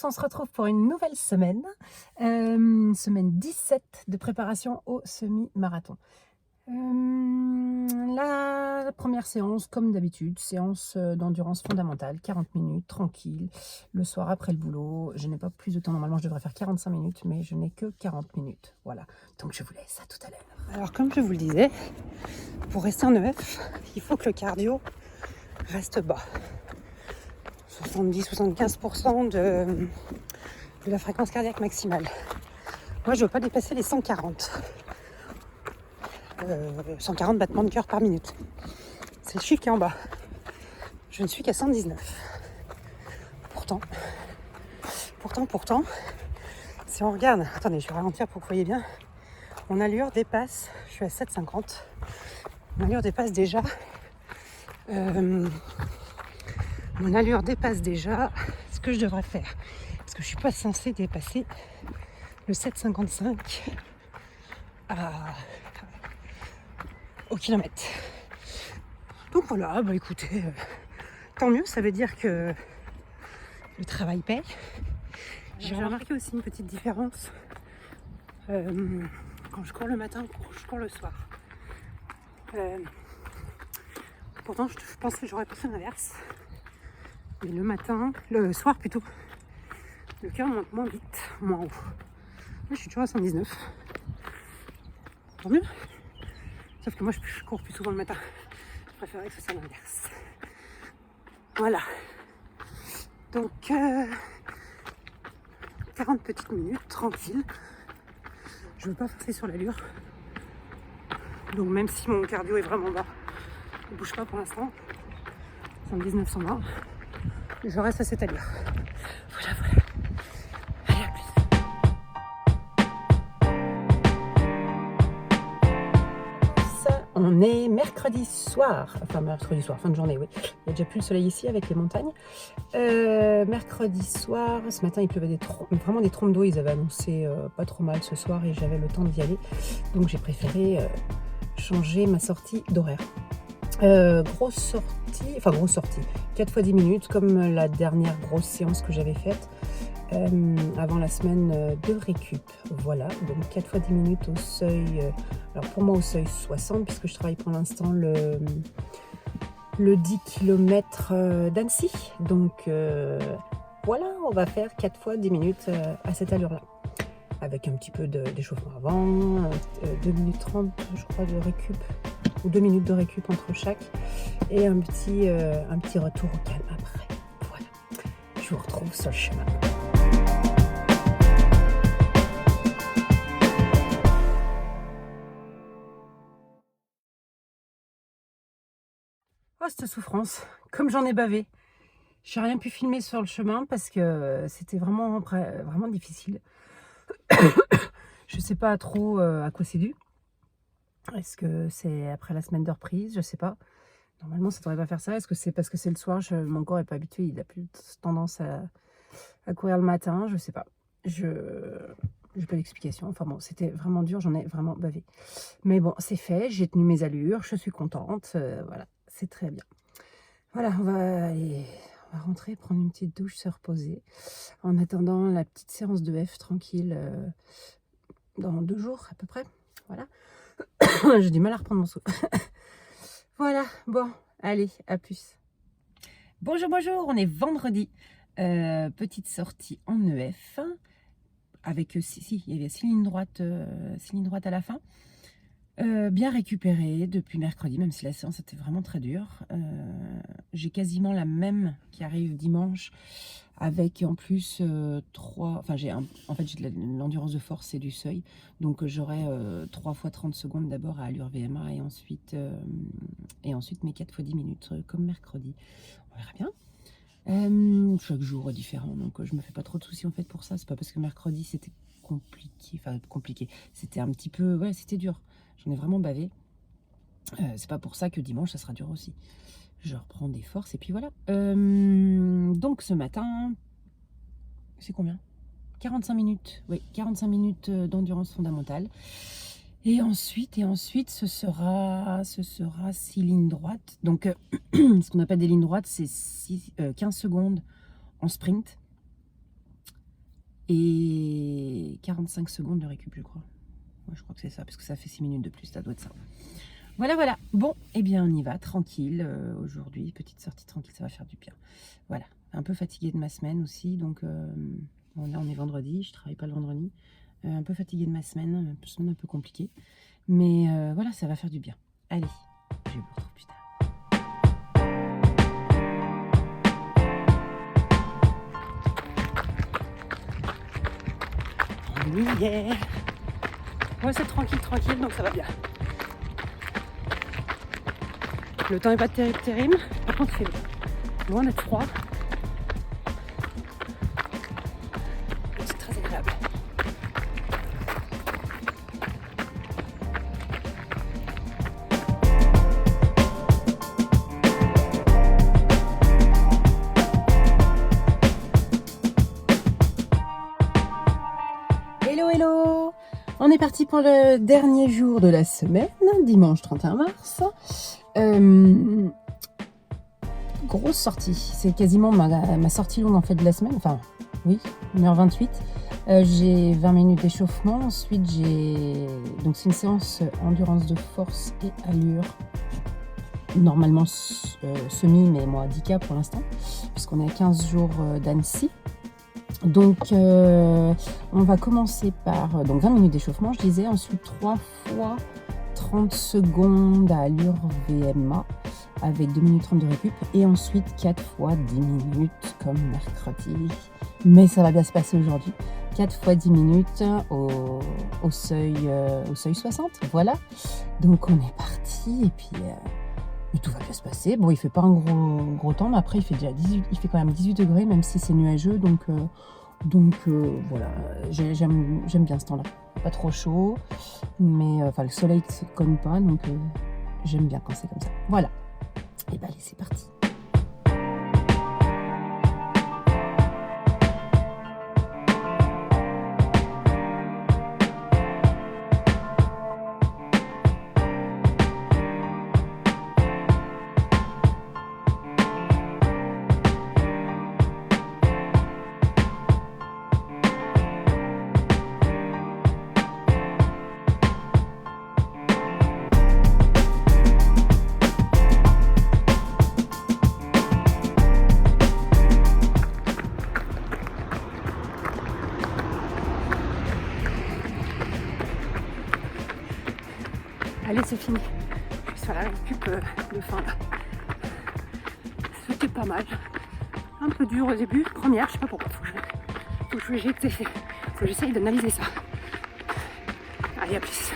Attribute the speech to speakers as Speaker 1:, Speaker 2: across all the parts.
Speaker 1: on se retrouve pour une nouvelle semaine, semaine 17 de préparation au semi-marathon. La première séance, comme d'habitude, séance d'endurance fondamentale, 40 minutes, tranquille, le soir après le boulot. Je n'ai pas plus de temps, normalement je devrais faire 45 minutes, mais je n'ai que 40 minutes. Voilà, donc je vous laisse à tout à l'heure.
Speaker 2: Alors comme je vous le disais, pour rester en EF, il faut que le cardio reste bas. 70-75% de la fréquence cardiaque maximale. Moi je ne veux pas dépasser les 140. 140 battements de cœur par minute. C'est le chiffre qui est en bas. Je ne suis qu'à 119. Pourtant, si on regarde, attendez, je vais ralentir pour que vous voyez bien, mon allure dépasse, je suis à 7,50. Mon allure dépasse déjà ce que je devrais faire. Parce que je ne suis pas censée dépasser le 7,55 au kilomètre. Donc voilà, bah écoutez, tant mieux, ça veut dire que le travail paye. J'ai remarqué aussi une petite différence quand je cours le matin ou quand je cours le soir. Pourtant, je pense que j'aurais pas fait l'inverse. Mais le soir plutôt, le cœur monte moins vite, moins haut. Moi, je suis toujours à 119. Tant mieux. Sauf que moi, je cours plus souvent le matin. Je préférerais que ce soit l'inverse. Voilà. Donc, 40 petites minutes, tranquille. Je ne veux pas forcer sur l'allure. Donc, même si mon cardio est vraiment bas, il ne bouge pas pour l'instant. 119, 120. Je reste à cette allure. Voilà. Allez, à plus.
Speaker 1: On est mercredi soir, fin de journée, oui. Il n'y a déjà plus le soleil ici avec les montagnes. Mercredi soir, ce matin il pleuvait vraiment des trompes d'eau, ils avaient annoncé pas trop mal ce soir et j'avais le temps d'y aller. Donc j'ai préféré changer ma sortie d'horaire. Grosse sortie, 4 fois 10 minutes comme la dernière grosse séance que j'avais faite. Avant la semaine de récup, voilà, donc 4 fois 10 minutes au seuil, alors pour moi au seuil 60 puisque je travaille pour l'instant le 10 km d'Annecy, donc voilà, on va faire 4 fois 10 minutes à cette allure là, avec un petit peu d'échauffement avant, 2 minutes 30 je crois de récup, ou 2 minutes de récup entre chaque, et un petit retour au calme après. Voilà, je vous retrouve sur le chemin. Oh, cette souffrance, comme j'en ai bavé. J'ai rien pu filmer sur le chemin parce que c'était vraiment difficile. Je sais pas trop à quoi c'est dû. Est-ce que c'est après la semaine de reprise? Je sais pas. Normalement, ça devrait pas faire ça. Est-ce que c'est parce que c'est le soir? Mon corps est pas habitué. Il a plus tendance à courir le matin. Je sais pas. J'ai pas d'explication. Enfin bon, c'était vraiment dur. J'en ai vraiment bavé. Mais bon, c'est fait. J'ai tenu mes allures. Je suis contente. Voilà, c'est très bien. Voilà, on va rentrer, prendre une petite douche, se reposer. En attendant la petite séance de F tranquille dans 2 jours à peu près. Voilà. J'ai du mal à reprendre mon souffle. Voilà, bon, allez, à plus. Bonjour, on est vendredi. Petite sortie en EF. Avec, il y avait 6 lignes droites à la fin. Bien récupéré depuis mercredi, même si la séance était vraiment très dure. J'ai quasiment la même qui arrive dimanche, avec en plus j'ai de l'endurance de force et du seuil, donc j'aurai 3 fois 30 secondes d'abord à allure VMA et ensuite mes 4 fois 10 minutes comme mercredi. On verra bien. Chaque jour est différent, donc je me fais pas trop de soucis en fait pour ça. C'est pas parce que mercredi c'était compliqué, c'était un petit peu, ouais, c'était dur, j'en ai vraiment bavé. C'est pas pour ça que dimanche ça sera dur aussi. Je reprends des forces et puis voilà. Donc ce matin, c'est combien? 45 minutes, oui, 45 minutes d'endurance fondamentale. Et ensuite, ce sera 6 lignes droites. Donc, ce qu'on appelle des lignes droites, c'est 15 secondes en sprint, et 45 secondes de récup, je crois. Ouais, je crois que c'est ça, parce que ça fait 6 minutes de plus, ça doit être ça. Voilà, voilà. Bon, eh bien, on y va, tranquille. Aujourd'hui, petite sortie tranquille, ça va faire du bien. Voilà, un peu fatiguée de ma semaine aussi, donc bon, là, on est vendredi, je travaille pas le vendredi. Un peu fatiguée de ma semaine un peu compliquée. Mais voilà, ça va faire du bien. Allez, je vous retrouve plus tard.
Speaker 2: Yeah. Ouais, c'est tranquille, tranquille, donc ça va bien. Le temps est pas terrible, terrible. Par contre, il fait loin d'être froid. C'est très agréable.
Speaker 1: Hello, hello! On est parti pour le dernier jour de la semaine, dimanche 31 mars. Grosse sortie, c'est quasiment ma sortie longue en fait de la semaine, enfin oui, 1h28. J'ai 20 minutes d'échauffement, ensuite donc c'est une séance endurance de force et allure, normalement semi, mais moi 10K pour l'instant, puisqu'on est à 15 jours d'Annecy. Donc on va commencer par donc 20 minutes d'échauffement, je disais, ensuite 3 fois 30 secondes à allure VMA avec 2 minutes 30 de récup, et ensuite 4 fois 10 minutes comme mercredi. Mais ça va bien se passer aujourd'hui. 4 fois 10 minutes au seuil 60. Voilà. Donc on est parti, et puis tout va bien se passer. Bon, il fait pas un gros temps, mais après il fait quand même 18 degrés, même si c'est nuageux. Donc voilà, j'aime bien ce temps-là. Pas trop chaud, mais le soleil ne se cogne pas, donc j'aime bien quand c'est comme ça. Voilà. Et allez, c'est parti.
Speaker 2: Allez, c'est fini. Je suis sur la récup de fin là. C'était pas mal. Un peu dur au début, première, je sais pas pourquoi. Faut que j'essaye d'analyser ça. Allez, à plus.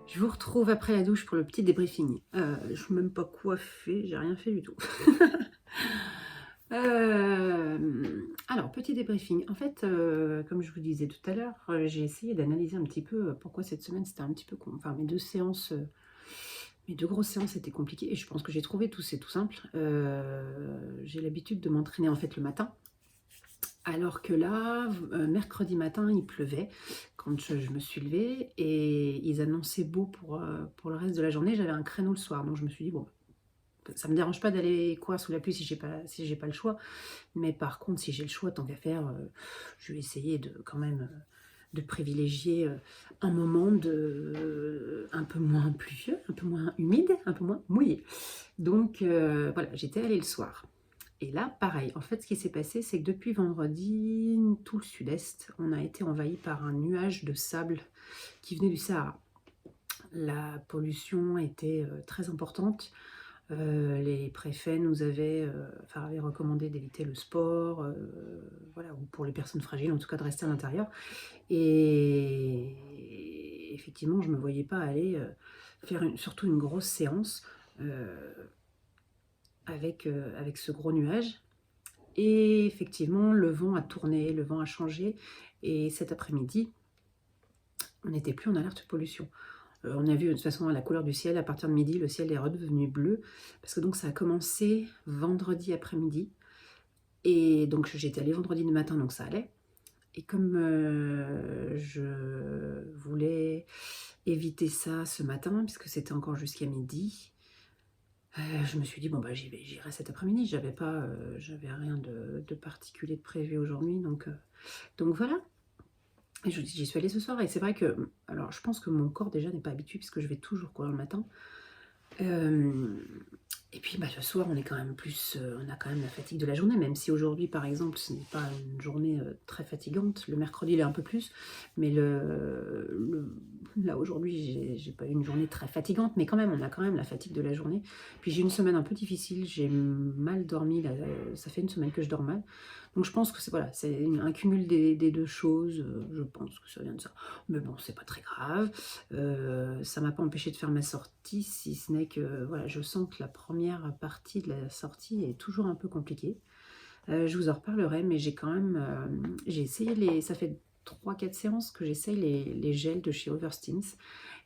Speaker 1: Je vous retrouve après la douche pour le petit débriefing. Je ne suis même pas coiffée, j'ai rien fait du tout. Alors, petit débriefing. En fait, comme je vous disais tout à l'heure, j'ai essayé d'analyser un petit peu pourquoi cette semaine c'était un petit peu... Enfin, mes deux grosses séances étaient compliquées, et je pense que j'ai trouvé tout, c'est tout simple. J'ai l'habitude de m'entraîner en fait le matin. Alors que là, mercredi matin, il pleuvait quand je me suis levée, et ils annonçaient beau pour le reste de la journée. J'avais un créneau le soir, donc je me suis dit, bon, ça me dérange pas d'aller courir sous la pluie si j'ai pas le choix. Mais par contre, si j'ai le choix, tant qu'à faire, je vais essayer quand même de privilégier un moment un peu moins pluvieux, un peu moins humide, un peu moins mouillé. Donc voilà, j'étais allée le soir. Et là, pareil, en fait, ce qui s'est passé, c'est que depuis vendredi, tout le sud-est, on a été envahi par un nuage de sable qui venait du Sahara. La pollution était très importante. Les préfets nous avaient recommandé d'éviter le sport, voilà, ou pour les personnes fragiles, en tout cas de rester à l'intérieur. Et effectivement, je ne me voyais pas aller faire surtout une grosse séance avec ce gros nuage. Et effectivement, le vent a tourné, le vent a changé, et cet après-midi, on n'était plus en alerte pollution. On a vu de toute façon la couleur du ciel, à partir de midi, le ciel est redevenu bleu, parce que donc ça a commencé vendredi après-midi, et donc j'étais allée vendredi matin, donc ça allait. Et comme je voulais éviter ça ce matin, puisque c'était encore jusqu'à midi, je me suis dit, bon, bah, j'irai cet après-midi. J'avais rien de particulier de prévu aujourd'hui, donc voilà. Et j'y suis allée ce soir, et c'est vrai que, alors je pense que mon corps déjà n'est pas habitué, puisque je vais toujours courir le matin. Et puis bah, ce soir, on a quand même la fatigue de la journée, même si aujourd'hui, par exemple, ce n'est pas une journée très fatigante. Le mercredi, il est un peu plus, mais là aujourd'hui, j'ai pas eu une journée très fatigante, mais quand même, on a quand même la fatigue de la journée. Puis j'ai une semaine un peu difficile, j'ai mal dormi, là, ça fait une semaine que je dors mal. Donc je pense que c'est un cumul des deux choses, je pense que ça vient de ça. Mais bon, c'est pas très grave. Ça m'a pas empêché de faire ma sortie, si ce n'est que voilà, je sens que la première partie de la sortie est toujours un peu compliquée. Je vous en reparlerai, mais j'ai quand même j'ai essayé ça fait 3-4 séances que j'essaye les gels de chez Oversteins,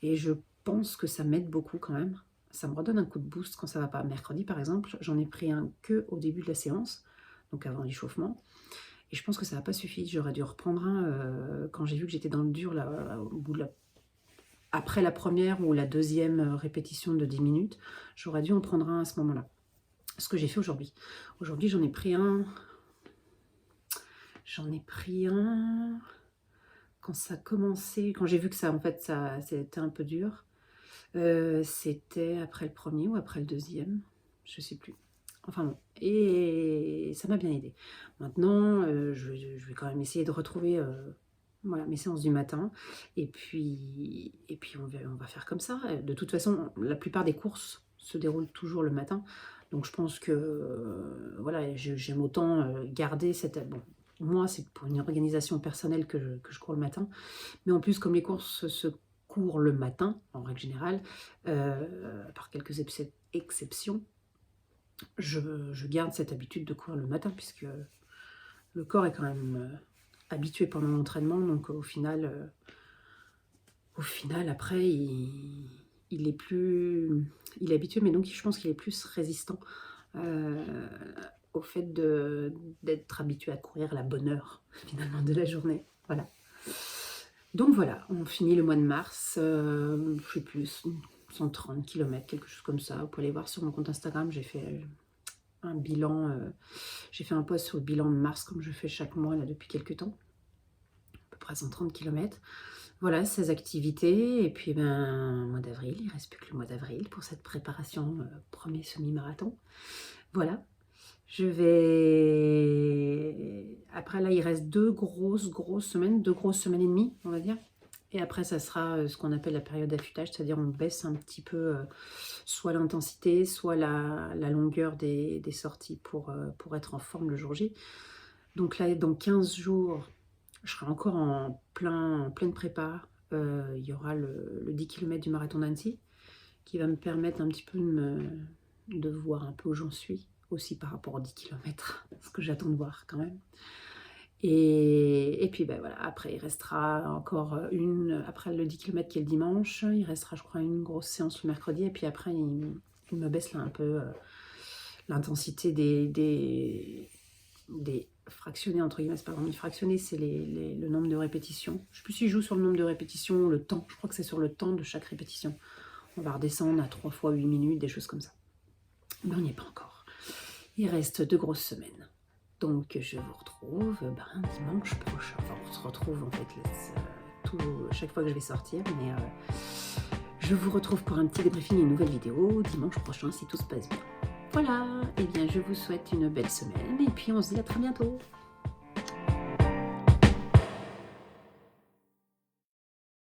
Speaker 1: et je pense que ça m'aide beaucoup quand même. Ça me redonne un coup de boost quand ça va pas. Mercredi par exemple, j'en ai pris un que au début de la séance, donc avant l'échauffement. Et je pense que ça n'a pas suffi. J'aurais dû reprendre un quand j'ai vu que j'étais dans le dur, là, au bout de après la première ou la deuxième répétition de 10 minutes. J'aurais dû en prendre un à ce moment-là. Ce que j'ai fait aujourd'hui. Aujourd'hui, j'en ai pris un. Quand ça a commencé, quand j'ai vu que ça, en fait, c'était un peu dur. C'était après le premier ou après le deuxième. Je sais plus. Enfin bon, et ça m'a bien aidé. Maintenant, je vais quand même essayer de retrouver voilà, mes séances du matin. Et puis on va faire comme ça. De toute façon, la plupart des courses se déroulent toujours le matin. Donc je pense que voilà, j'aime autant garder cette... Bon, moi, c'est pour une organisation personnelle que je cours le matin. Mais en plus, comme les courses se courent le matin, en règle générale, par quelques exceptions, je garde cette habitude de courir le matin, puisque le corps est quand même habitué pendant l'entraînement, donc au final après il est habitué, mais donc je pense qu'il est plus résistant au fait d'être habitué à courir à la bonne heure finalement de la journée. Voilà. Donc voilà, on finit le mois de mars, je sais plus, 130 km, quelque chose comme ça. Vous pouvez aller voir sur mon compte Instagram, j'ai fait un bilan, j'ai fait un post sur le bilan de mars comme je fais chaque mois là depuis quelques temps, à peu près 130 km. Voilà, ces activités, et puis mois d'avril, il ne reste plus que le mois d'avril pour cette préparation premier semi-marathon. Voilà, je vais... Après là, il reste deux grosses semaines et demie, on va dire. Et après, ça sera ce qu'on appelle la période d'affûtage, c'est-à-dire on baisse un petit peu soit l'intensité, soit la longueur des sorties pour être en forme le jour J. Donc là, dans 15 jours, je serai encore en pleine prépa. Il y aura le 10 km du marathon d'Annecy qui va me permettre un petit peu de voir un peu où j'en suis, aussi par rapport aux 10 km, ce que j'attends de voir quand même. Et puis voilà, après il restera encore après le 10 km qui est le dimanche, il restera je crois une grosse séance le mercredi, et puis après il me baisse là un peu l'intensité des fractionnés entre guillemets, c'est pas vraiment fractionné, c'est le nombre de répétitions. Je sais plus si je joue sur le nombre de répétitions ou le temps, je crois que c'est sur le temps de chaque répétition. On va redescendre à 3 fois 8 minutes, des choses comme ça. Mais on n'y est pas encore. Il reste 2 grosses semaines. Donc je vous retrouve dimanche prochain. Enfin, on se retrouve en fait chaque fois que je vais sortir. Mais je vous retrouve pour un petit débriefing et une nouvelle vidéo dimanche prochain si tout se passe bien. Voilà, et bien je vous souhaite une belle semaine et puis on se dit à très bientôt.